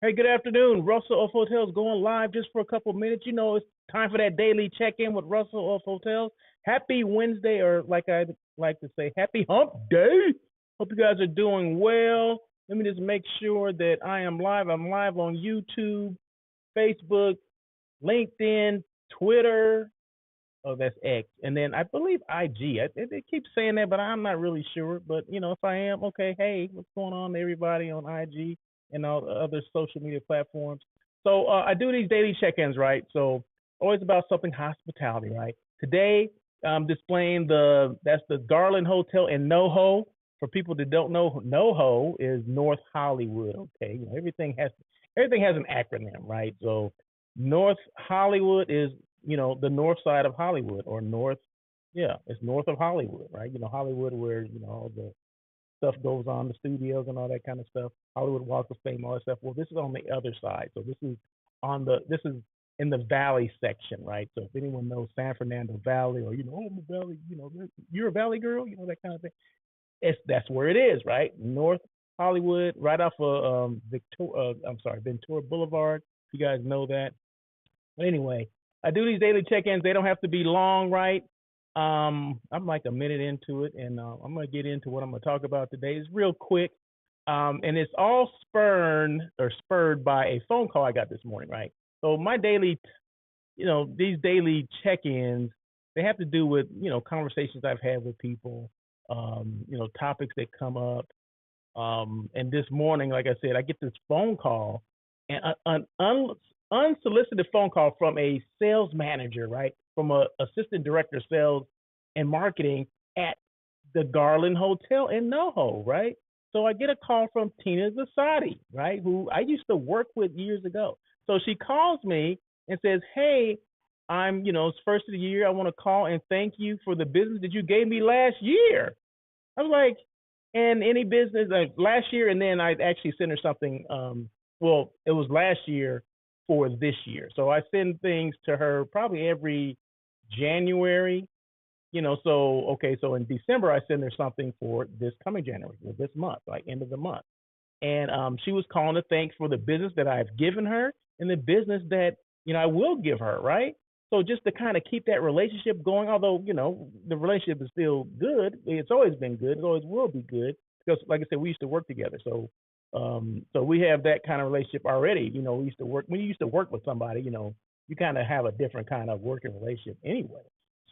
Hey, good afternoon. Russell of Hotels going live just for a couple minutes. You know, it's time for that daily check-in with Russell of Hotels. Happy Wednesday, or like I like to say, happy hump day. Hope you guys are doing well. Let me just make sure that I am live. I'm live on YouTube, Facebook, LinkedIn, Twitter. Oh, that's X. And then I believe IG. They keep saying that, but I'm not really sure. But, if I am, okay, hey, what's going on, everybody on IG and all the other social media platforms? So I do these daily check ins, right? So always about something hospitality, right? Today, I'm displaying that's the Garland Hotel in NoHo. For people that don't know, NoHo is North Hollywood, okay? Everything has an acronym, right? So North Hollywood is the north side of Hollywood or north, yeah, it's north of Hollywood, right? Hollywood where, all the stuff goes on, the studios and all that kind of stuff, Hollywood Walk of Fame, all that stuff. Well, this is on the other side. So this is in the valley section, right? So if anyone knows San Fernando Valley or, oh, I'm a valley, you're a valley girl, that kind of thing. That's where it is, right? North Hollywood, right off of Ventura Boulevard. If you guys know that. But anyway, I do these daily check-ins. They don't have to be long, right? I'm like a minute into it, and I'm gonna get into what I'm gonna talk about today. It's real quick, and it's all spurred by a phone call I got this morning, right? So my these daily check-ins, they have to do with conversations I've had with people, topics that come up. And this morning, like I said, I get this phone call, and an unsolicited phone call from a sales manager, right? From a assistant director of sales and marketing at the Garland Hotel in NoHo, right? So I get a call from Tina Zasadi, right? Who I used to work with years ago. So she calls me and says, "Hey, it's first of the year. I want to call and thank you for the business that you gave me last year." I was like, and any business like last year, and then I actually sent her something. Well, it was last year for this year, so I send things to her probably every January. So okay, so in December I send her something for this coming January, or this month, like end of the month. And she was calling to thank for the business that I've given her and the business that I will give her, right? So just to kind of keep that relationship going, although the relationship is still good, it's always been good, it always will be good because, like I said, we used to work together. So we have that kind of relationship already. We used to work when you used to work with somebody. You kind of have a different kind of working relationship anyway.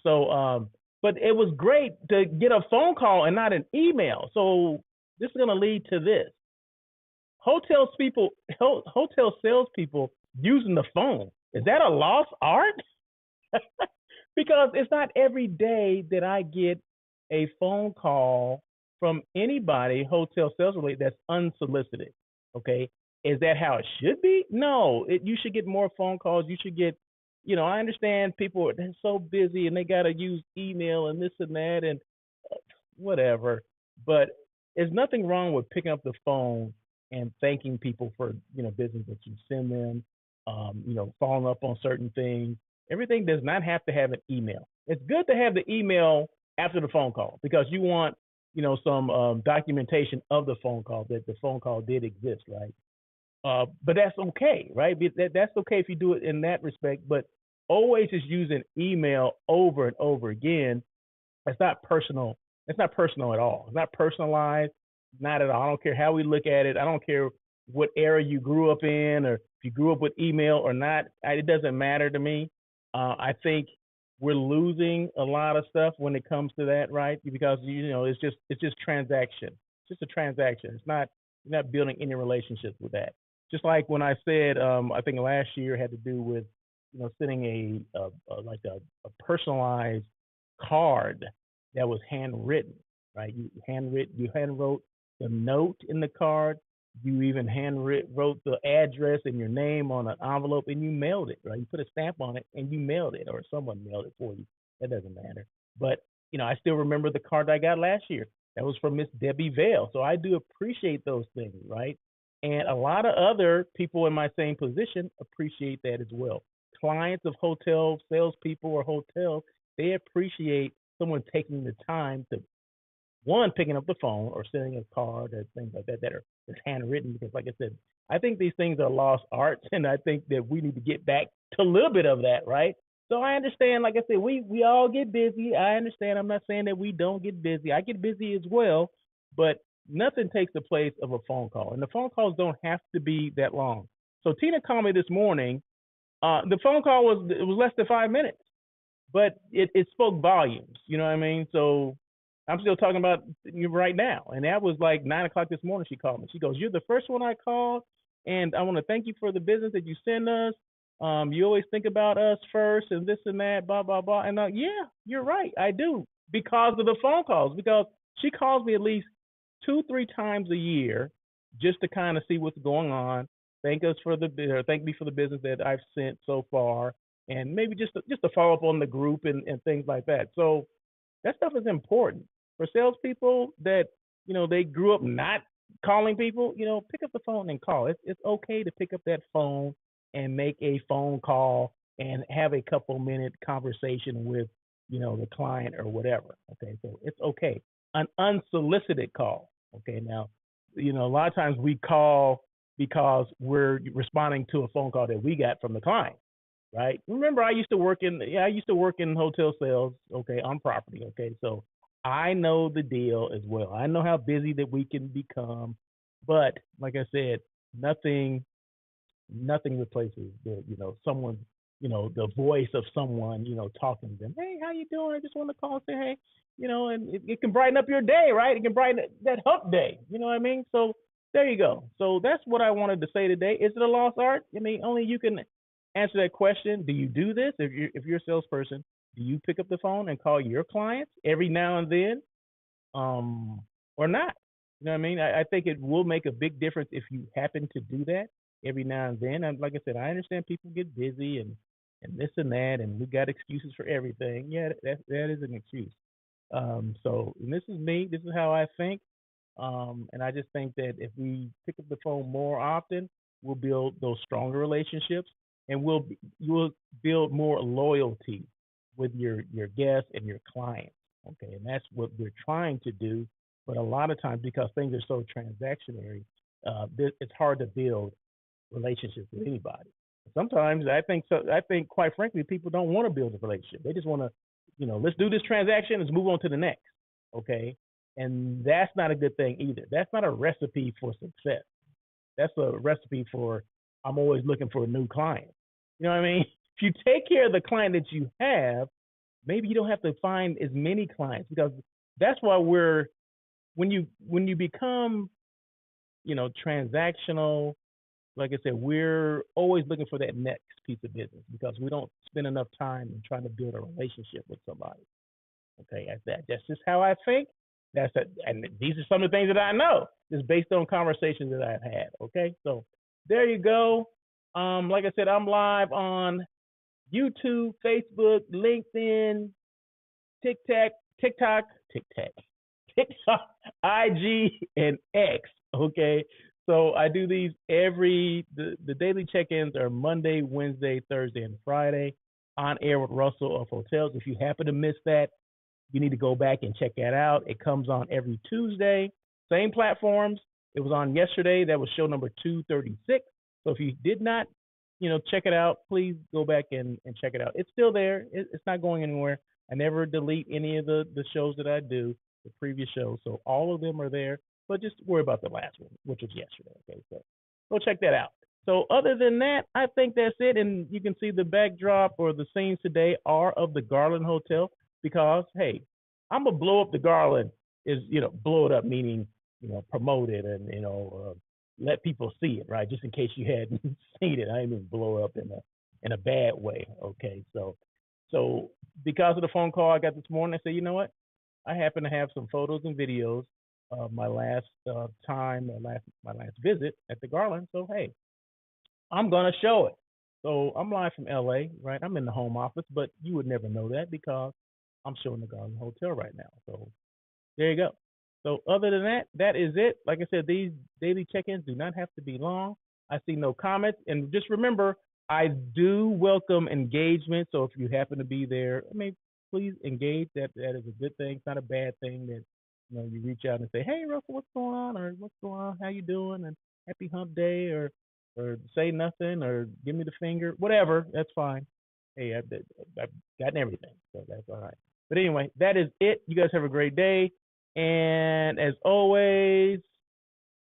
So, but it was great to get a phone call and not an email. So this is going to lead to this hotel salespeople using the phone. Is that a lost art? Because it's not every day that I get a phone call from anybody hotel sales related that's unsolicited. Okay, is that how it should be? No, you should get more phone calls. You should get, I understand people they're so busy and they got to use email and this and that and whatever, but there's nothing wrong with picking up the phone and thanking people for business that you send them, following up on certain things. Everything does not have to have an email. It's good to have the email after the phone call because you want some documentation of the phone call that the phone call did exist, right? But that's okay, right? That's okay if you do it in that respect. But always just using email over and over again, it's not personal. It's not personal at all. It's not personalized. Not at all. I don't care how we look at it. I don't care what era you grew up in or if you grew up with email or not. It doesn't matter to me. I think we're losing a lot of stuff when it comes to that, right? Because it's just transaction. It's just a transaction. It's not you're not building any relationships with that. Just like when I said, I think last year had to do with sending a personalized card that was handwritten, right? You hand wrote the note in the card. You even wrote the address and your name on an envelope and you mailed it, right? You put a stamp on it and you mailed it, or someone mailed it for you. That doesn't matter. But I still remember the card I got last year. That was from Miss Debbie Vale. So I do appreciate those things, right? And a lot of other people in my same position appreciate that as well. Clients of hotel salespeople or hotels, they appreciate someone taking the time to one, picking up the phone or sending a card or things like that that's handwritten. Because, like I said, I think these things are lost arts, and I think that we need to get back to a little bit of that, right? So I understand, like I said, we all get busy. I understand. I'm not saying that we don't get busy. I get busy as well, but nothing takes the place of a phone call, and the phone calls don't have to be that long. So Tina called me this morning. The phone call was less than 5 minutes, but it spoke volumes. You know what I mean? So I'm still talking about you right now, and that was like 9 o'clock this morning. She called me. She goes, "You're the first one I called, and I want to thank you for the business that you send us. You always think about us first, and this and that, blah blah blah." And yeah, you're right, I do, because of the phone calls. Because she calls me at least 2, 3 times a year just to kind of see what's going on, thank me for the business that I've sent so far, and maybe just to follow up on the group and things like that. So that stuff is important for salespeople that they grew up not calling people. Pick up the phone and call. It's okay to pick up that phone and make a phone call and have a couple-minute conversation with the client or whatever. Okay, so it's okay. An unsolicited call. Okay, now a lot of times we call because we're responding to a phone call that we got from the client, right? Remember, I used to work in hotel sales, okay, on property, okay? So I know the deal as well. I know how busy that we can become, but like I said, nothing replaces someone, the voice of someone, talking to them. Hey, how you doing? I just want to call and say, hey, and it can brighten up your day, right? It can brighten that hump day. You know what I mean? So there you go. So that's what I wanted to say today. Is it a lost art? I mean, only you can answer that question. Do you do this? If you're a salesperson, do you pick up the phone and call your clients every now and then, or not? You know what I mean? I think it will make a big difference if you happen to do that every now and then. And like I said, I understand people get busy and this and that, and we got excuses for everything. Yeah, that is an excuse. So and this is me. This is how I think. And I just think that if we pick up the phone more often, we'll build those stronger relationships, and you will build more loyalty with your guests and your clients. Okay, and that's what we're trying to do. But a lot of times, because things are so transactionary, it's hard to build relationships with anybody. Sometimes I think so. I think, quite frankly, people don't want to build a relationship. They just want to, let's do this transaction, let's move on to the next. Okay, and that's not a good thing either. That's not a recipe for success. That's a recipe for I'm always looking for a new client. You know what I mean? If you take care of the client that you have, maybe you don't have to find as many clients, because that's why when you become transactional, like I said, we're always looking for that next piece of business because we don't spend enough time in trying to build a relationship with somebody. Okay, that's just how I think. And these are some of the things that I know, just based on conversations that I've had. Okay, so there you go. Like I said, I'm live on YouTube, Facebook, LinkedIn, TikTok, IG, and X. Okay, so I do these the daily check-ins are Monday, Wednesday, Thursday, and Friday on air with Russell of Hotels. If you happen to miss that, you need to go back and check that out. It comes on every Tuesday, same platforms. It was on yesterday. That was show number 236. So if you did not, check it out, please go back and check it out. It's still there. It's not going anywhere. I never delete any of the shows that I do, the previous shows. So all of them are there, but just worry about the last one, which was yesterday. Okay, so go check that out. So other than that, I think that's it. And you can see the backdrop or the scenes today are of the Garland Hotel, because, hey, I'm going to blow up the Garland, blow it up, meaning, promote it and, let people see it, right? Just in case you hadn't seen it. I didn't mean blow up in a bad way. Okay. So because of the phone call I got this morning, I said, you know what? I happen to have some photos and videos of my last my last visit at the Garland. So, hey, I'm going to show it. So I'm live from LA, right? I'm in the home office, but you would never know that because I'm showing the Garland Hotel right now. So there you go. So other than that, that is it. Like I said, these daily check-ins do not have to be long. I see no comments. And just remember, I do welcome engagement. So if you happen to be there, please engage. That is a good thing. It's not a bad thing that You know, you reach out and say, "Hey, Russell, what's going on?" or "What's going on? How you doing?" and "Happy Hump Day," or say nothing, or give me the finger, whatever. That's fine. Hey, I've gotten everything, so that's all right. But anyway, that is it. You guys have a great day, and as always,